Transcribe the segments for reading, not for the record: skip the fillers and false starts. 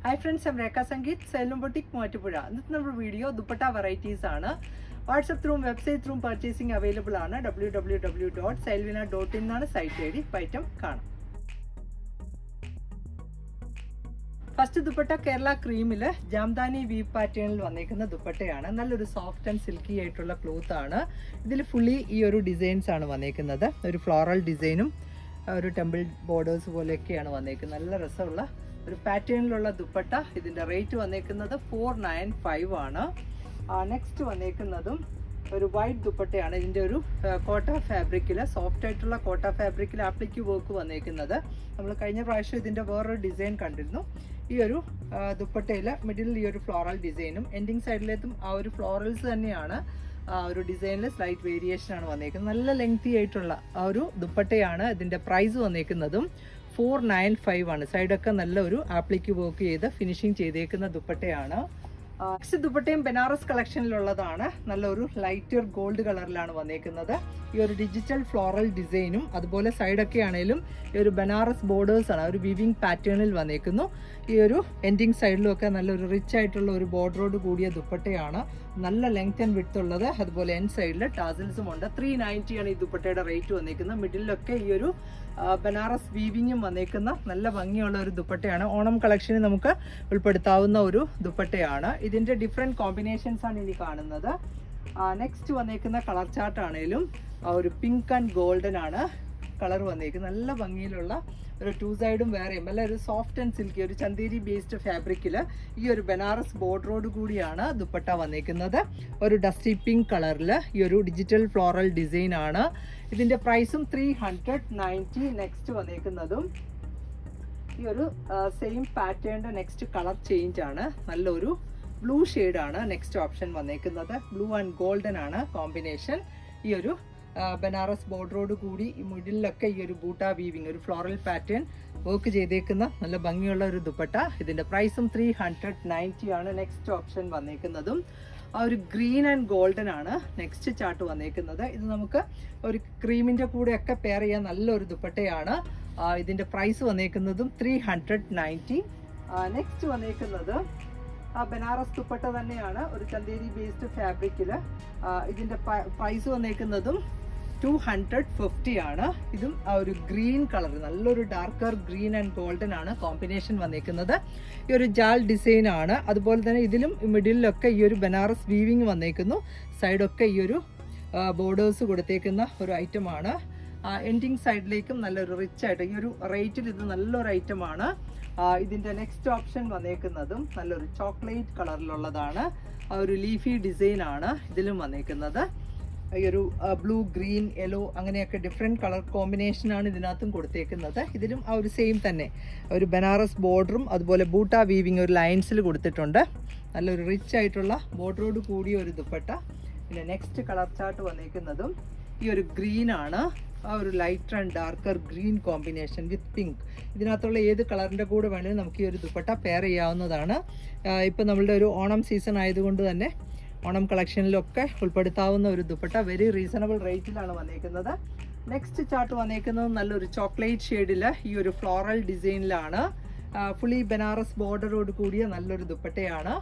Hi friends, I'm Rekha Sangeet, Salem Boutique, Moatupuzha. This is our video, Dupatta varieties. WhatsApp through website through purchasing available. www.salvina.in site ID. Item കാണാം. First dupatta Kerala ക്രീമിൽ Jamdani we've പാറ്റേണിൽ വന്നേക്കുന്ന ദുപ്പട്ടയാണ്. നല്ലൊരു soft and silky ആയിട്ടുള്ള cloth ആണ്. ഇതിൽ fully ഈ ഒരു ഡിസൈൻസ് ആണ് വന്നേക്കുന്നത്. ഒരു ഫ്ലോറൽ ഡിസൈനും ഒരു ടെമ്പിൾ ബോർഡേഴ്സ് പോലെയൊക്കെയാണ് വന്നേക്കുന്നത്. നല്ല രസമുള്ള ഒരു പാറ്റേണിലുള്ള ദുപ്പട്ട. ഇതിൻ്റെ റേറ്റ് വന്നേക്കുന്നത് 495 ആണ്. നെക്സ്റ്റ് വന്നേക്കുന്നതും ഒരു വൈറ്റ് ദുപ്പട്ടയാണ്. ഇതിൻ്റെ ഒരു കോട്ട ഫാബ്രിക്കിൽ, സോഫ്റ്റ് ആയിട്ടുള്ള കോട്ട ഫാബ്രിക്കിൽ ആപ്ലിക്ക് വർക്ക് വന്നേക്കുന്നത്. നമ്മൾ കഴിഞ്ഞ പ്രാവശ്യം ഇതിൻ്റെ വേറൊരു ഡിസൈൻ കണ്ടിരുന്നു. ഈ ഒരു ദുപ്പട്ടയിൽ മിഡിലിൽ ഈ ഒരു ഫ്ലോറൽ ഡിസൈനും എൻഡിങ് സൈഡിലേത്തും ആ ഒരു ഫ്ലോറൽസ് തന്നെയാണ്. ഒരു ഡിസൈനിൽ സ്ലൈറ്റ് വേരിയേഷൻ ആണ് വന്നേക്കുന്നത്. നല്ല ലെങ്തി ആയിട്ടുള്ള ആ ഒരു ദുപ്പട്ടയാണ്. ഇതിൻ്റെ പ്രൈസ് വന്നേക്കുന്നതും 495 ആണ്. സൈഡൊക്കെ നല്ല ഒരു ആപ്ലിക്ക് വർക്ക് ചെയ്ത് ഫിനിഷിങ് ചെയ്തേക്കുന്ന ദുപ്പട്ടയാണ്. നെക്സ്റ്റ് ദുപ്പട്ടയും ബനാറസ് കളക്ഷനിലുള്ളതാണ്. നല്ലൊരു ലൈറ്റർ ഗോൾഡ് കളറിലാണ് വന്നേക്കുന്നത്. ഈ ഒരു ഡിജിറ്റൽ ഫ്ലോറൽ ഡിസൈനും അതുപോലെ സൈഡൊക്കെ ആണെങ്കിലും ഈ ഒരു ബനാറസ് ബോർഡേഴ്സ് ആണ്, ഒരു വിവിങ് പാറ്റേണിൽ വന്നേക്കുന്നു. ഈ ഒരു എൻഡിങ് സൈഡിലും ഒക്കെ നല്ലൊരു റിച്ച് ആയിട്ടുള്ള ഒരു ബോർഡറോട് കൂടിയ ദുപ്പട്ടയാണ്. നല്ല ലെങ്ത് ആൻഡ് വിഡ്ത്ത് ഉള്ളത്. അതുപോലെ എൻ സൈഡിൽ ടാസിൽസും ഉണ്ട്. 390 ആണ് ഈ ദുപ്പട്ടയുടെ റേറ്റ് വന്നേക്കുന്നത്. മിഡിലൊക്കെ ഈ ഒരു ബനാറസ് വീവിങ്ങും വന്നേക്കുന്ന നല്ല ഭംഗിയുള്ള ഒരു ദുപ്പട്ടയാണ്. ഓണം കളക്ഷന് നമുക്ക് ഉൾപ്പെടുത്താവുന്ന ഒരു ദുപ്പട്ടയാണ്. ഇതിൻ്റെ ഡിഫറെൻറ്റ് കോമ്പിനേഷൻസ് ആണ് ഇനി കാണുന്നത്. നെക്സ്റ്റ് വന്നേക്കുന്ന കളർ ചാർട്ട് ആണെങ്കിലും ഒരു പിങ്ക് ആൻഡ് ഗോൾഡൻ ആണ് കളർ വന്നേക്കുന്നത്. നല്ല ഭംഗിയിലുള്ള ഒരു ടു സൈഡും വേറെയും അല്ല, ഒരു സോഫ്റ്റ് ആൻഡ് സിൽക്കി ഒരു ചന്തേരി ബേസ്ഡ് ഫാബ്രിക്കിൽ ഈ ഒരു ബനാറസ് ബോർഡറോട് കൂടിയാണ് ദുപ്പട്ട വന്നേക്കുന്നത്. ഒരു ഡസ്റ്റി പിങ്ക് കളറിൽ ഈ ഒരു ഡിജിറ്റൽ ഫ്ലോറൽ ഡിസൈൻ ആണ്. ഇതിൻ്റെ പ്രൈസും 390. നെക്സ്റ്റ് വന്നേക്കുന്നതും ഈ ഒരു സെയിം പാറ്റേണിൻ്റെ നെക്സ്റ്റ് കളർ ചേഞ്ച് ആണ്. നല്ലൊരു ബ്ലൂ ഷെയ്ഡാണ് നെക്സ്റ്റ് ഓപ്ഷൻ വന്നേക്കുന്നത്. ബ്ലൂ ആൻഡ് ഗോൾഡൻ ആണ് കോമ്പിനേഷൻ. ഈ ഒരു ബനാറസ് ബോർഡറോട് കൂടി ഈ മിഡിലൊക്കെ ഈ ഒരു ബൂട്ട വീവിങ് ഒരു ഫ്ലോറൽ പാറ്റേൺ വർക്ക് ചെയ്തേക്കുന്ന നല്ല ഭംഗിയുള്ള ഒരു ദുപ്പട്ട. ഇതിൻ്റെ പ്രൈസും 390 ആണ്. നെക്സ്റ്റ് ഓപ്ഷൻ വന്നേക്കുന്നതും ആ ഒരു ഗ്രീൻ ആൻഡ് ഗോൾഡൻ ആണ് നെക്സ്റ്റ് ചാർട്ട് വന്നേക്കുന്നത്. ഇത് നമുക്ക് ഒരു ക്രീമിൻ്റെ കൂടെയൊക്കെ പെയർ ചെയ്യാൻ നല്ലൊരു ദുപ്പട്ടയാണ്. ഇതിൻ്റെ പ്രൈസ് വന്നേക്കുന്നതും 390. നെക്സ്റ്റ് വന്നേക്കുന്നത് ബനാറസ് ദുപ്പട്ട തന്നെയാണ്, ഒരു ചന്തേരി ബേസ്ഡ് ഫാബ്രിക്കിൽ. ഇതിൻ്റെ പ്രൈസ് വന്നേക്കുന്നതും 250 ആണ്. ഇതും ആ ഒരു ഗ്രീൻ കളർ, നല്ലൊരു ഡാർക്കർ ഗ്രീൻ ആൻഡ് ഗോൾഡൻ ആണ് കോമ്പിനേഷൻ വന്നേക്കുന്നത്. ഈ ഒരു ജാൽ ഡിസൈൻ ആണ്. അതുപോലെ തന്നെ ഇതിലും മിഡിലൊക്കെ ഈ ഒരു ബനാറസ് വീവിങ് വന്നേക്കുന്നു. സൈഡൊക്കെ ഈ ഒരു ബോർഡേഴ്സ് കൊടുത്തേക്കുന്ന ഒരു ഐറ്റമാണ്. എൻഡിങ് സൈഡിലേക്കും നല്ലൊരു റിച്ച് ആയിട്ട് ഈ ഒരു റേറ്റിൽ ഇത് നല്ലൊരു ഐറ്റമാണ്. ഇതിൻ്റെ നെക്സ്റ്റ് ഓപ്ഷൻ വന്നേക്കുന്നതും നല്ലൊരു ചോക്ലേറ്റ് കളറിലുള്ളതാണ്. ഒരു ലീഫി ഡിസൈൻ ആണ് ഇതിലും വന്നേക്കുന്നത്. ഈ ഒരു ബ്ലൂ, ഗ്രീൻ, യെല്ലോ അങ്ങനെയൊക്കെ ഡിഫറെൻറ്റ് കളർ കോമ്പിനേഷനാണ് ഇതിനകത്തും കൊടുത്തേക്കുന്നത്. ഇതിലും ആ ഒരു സെയിം തന്നെ ഒരു ബനാറസ് ബോർഡറും അതുപോലെ ബൂട്ട വീവിങ് ഒരു ലൈൻസിൽ കൊടുത്തിട്ടുണ്ട്. നല്ലൊരു റിച്ച് ആയിട്ടുള്ള ബോർഡറോട് കൂടിയ ഒരു ദുപ്പട്ട. പിന്നെ നെക്സ്റ്റ് കളർ ചാർട്ട് വന്നേക്കുന്നതും ഈ ഒരു ഗ്രീൻ ആണ്. ആ ഒരു lighter and darker green combination with pink. ഇതിനകത്തുള്ള ഏത് കളറിൻ്റെ കൂടെ വേണമെങ്കിലും നമുക്ക് ഈ ഒരു ദുപ്പട്ട പെയർ ചെയ്യാവുന്നതാണ്. ഇപ്പം നമ്മളുടെ ഒരു ഓണം സീസൺ ആയതുകൊണ്ട് തന്നെ ഓണം കളക്ഷനിലൊക്കെ ഉൾപ്പെടുത്താവുന്ന ഒരു ദുപ്പട്ട വെരി റീസണബിൾ റേറ്റിലാണ് വന്നേക്കുന്നത്. നെക്സ്റ്റ് ചാർട്ട് വന്നേക്കുന്നത് നല്ലൊരു ചോക്ലേറ്റ് ഷെയ്ഡിൽ ഈ ഒരു ഫ്ലോറൽ ഡിസൈനിലാണ്. ഫുള്ളി ബനാറസ് ബോർഡറോട് കൂടിയ നല്ലൊരു ദുപ്പട്ടയാണ്.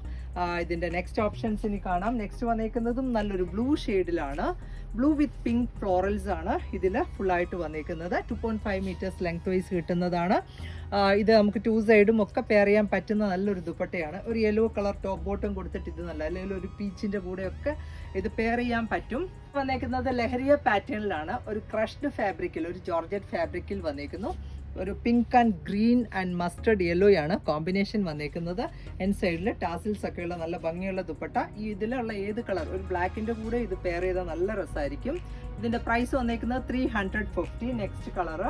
ഇതിൻ്റെ നെക്സ്റ്റ് ഓപ്ഷൻസ് ഇനി കാണാം. നെക്സ്റ്റ് വന്നേക്കുന്നതും നല്ലൊരു ബ്ലൂ ഷെയ്ഡിലാണ്. ബ്ലൂ വിത്ത് പിങ്ക് ഫ്ലോറൽസ് ആണ് ഇതിൽ ഫുള്ളായിട്ട് വന്നേക്കുന്നത്. 2.5 മീറ്റേഴ്സ് ലെങ്ത് വൈസ് കിട്ടുന്നതാണ്. ഇത് നമുക്ക് ടു സൈഡും ഒക്കെ പെയർ ചെയ്യാൻ പറ്റുന്ന നല്ലൊരു ദുപ്പട്ടയാണ്. ഒരു യെല്ലോ കളർ ടോപ്പ് ബോട്ടം കൊടുത്തിട്ട് ഇത് നല്ല, അല്ലെങ്കിൽ ഒരു പീച്ചിൻ്റെ കൂടെയൊക്കെ ഇത് പെയർ ചെയ്യാൻ പറ്റും. വന്നേക്കുന്നത് ലഹരിയ പാറ്റേണിലാണ്. ഒരു ക്രഷ്ഡ് ഫാബ്രിക്കിൽ, ഒരു ജോർജറ്റ് ഫാബ്രിക്കിൽ വന്നേക്കുന്നു. ഒരു pink and green and mustard യെല്ലോയാണ് കോമ്പിനേഷൻ വന്നേക്കുന്നത്. എൻ സൈഡിൽ ടാസിൽസ് ഒക്കെയുള്ള നല്ല ഭംഗിയുള്ള ദുപ്പട്ട. ഈ ഇതിലുള്ള ഏത് കളർ, ഒരു ബ്ലാക്കിൻ്റെ കൂടെ ഇത് പെയർ ചെയ്താൽ നല്ല രസമായിരിക്കും. ഇതിൻ്റെ പ്രൈസ് വന്നേക്കുന്നത് 350. നെക്സ്റ്റ് കളറ്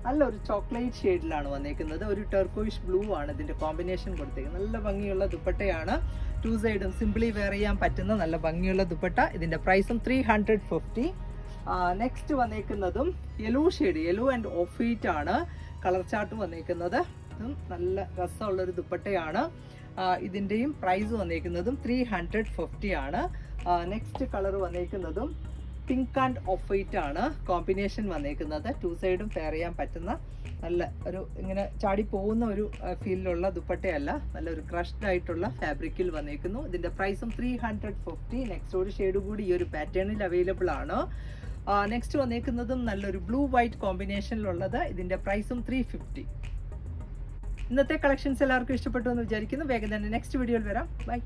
നല്ലൊരു ചോക്ലേറ്റ് ഷെയ്ഡിലാണ് വന്നേക്കുന്നത്. ഒരു ടെർക്കോയിഷ് ബ്ലൂ ആണ് ഇതിൻ്റെ കോമ്പിനേഷൻ കൊടുത്തേക്കുന്നത്. നല്ല ഭംഗിയുള്ള ദുപ്പട്ടയാണ്. ടു സൈഡും സിംപിളി വെയർ ചെയ്യാൻ പറ്റുന്ന നല്ല ഭംഗിയുള്ള ദുപ്പട്ട. ഇതിൻ്റെ പ്രൈസും 350. നെക്സ്റ്റ് വന്നേക്കുന്നതും yellow shade, yellow and off white ആണ് കളർ ചാർട്ട് വന്നേക്കുന്നത്. ഇതും നല്ല രസമുള്ളൊരു ദുപ്പട്ടയാണ്. ഇതിൻ്റെയും പ്രൈസ് വന്നേക്കുന്നതും 350 ആണ്. നെക്സ്റ്റ് കളർ വന്നേക്കുന്നതും പിങ്ക് ആൻഡ് ഓഫ് വൈറ്റ് ആണ് കോമ്പിനേഷൻ വന്നേക്കുന്നത്. 2 സൈഡും പെയർ ചെയ്യാൻ പറ്റുന്ന നല്ല ഒരു ഇങ്ങനെ ചാടി പോകുന്ന ഒരു ഫീലിലുള്ള ദുപ്പട്ടയല്ല, നല്ലൊരു ക്രഷ്ഡ് ആയിട്ടുള്ള ഫാബ്രിക്കിൽ വന്നേക്കുന്നു. ഇതിന്റെ പ്രൈസും 350. നെക്സ്റ്റ് ഒരു ഷെയ്ഡ് കൂടി ഈ ഒരു പാറ്റേണിൽ അവൈലബിൾ ആണ്. നെക്സ്റ്റ് വന്നേക്കുന്നതും നല്ലൊരു ബ്ലൂ വൈറ്റ് കോമ്പിനേഷനിലുള്ളത്. ഇതിന്റെ പ്രൈസും 350. ഇന്നത്തെ കളക്ഷൻസ് എല്ലാവർക്കും ഇഷ്ടപ്പെട്ടു എന്ന് വിചാരിക്കുന്നു. വേഗം തന്നെ നെക്സ്റ്റ് വീഡിയോയിൽ വരാം. ബൈ.